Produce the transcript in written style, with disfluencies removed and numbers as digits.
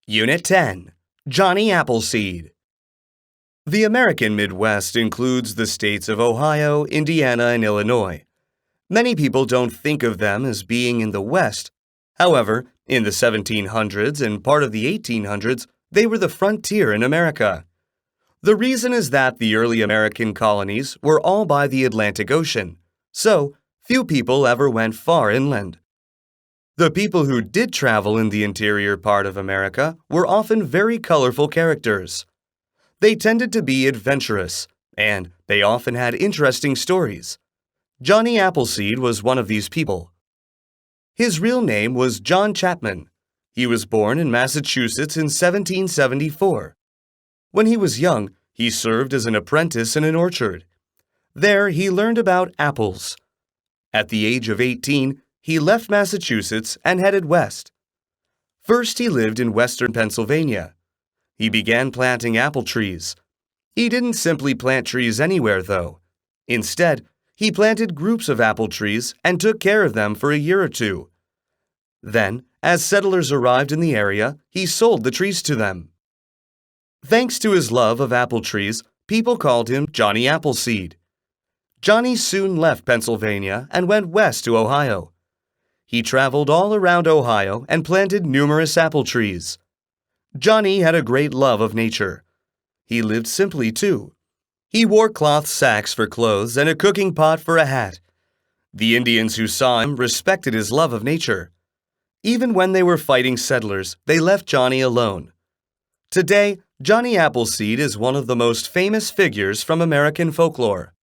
Unit 10. Johnny Appleseed. The American Midwest includes the states of Ohio, Indiana, and Illinois. Many people don't think of them as being in the West. However, in the 1700s and part of the 1800s, they were the frontier in America. The reason is that the early American colonies were all by the Atlantic Ocean, so few people ever went far inland. The people who did travel in the interior part of America were often very colorful characters. They tended to be adventurous, and they often had interesting stories. Johnny Appleseed was one of these people. His real name was John Chapman. He was born in Massachusetts in 1774. When he was young, he served as an apprentice in an orchard. There, he learned about apples. At the age of 18, he left Massachusetts and headed west. First, he lived in western Pennsylvania. He began planting apple trees. He didn't simply plant trees anywhere, though. Instead, he planted groups of apple trees and took care of them for a year or two. Then, as settlers arrived in the area, he sold the trees to them. Thanks to his love of apple trees, people called him Johnny Appleseed. Johnny soon left Pennsylvania and went west to Ohio. He traveled all around Ohio and planted numerous apple trees. Johnny had a great love of nature. He lived simply, too. He wore cloth sacks for clothes and a cooking pot for a hat. The Indians who saw him respected his love of nature. Even when they were fighting settlers, they left Johnny alone. Today, Johnny Appleseed is one of the most famous figures from American folklore.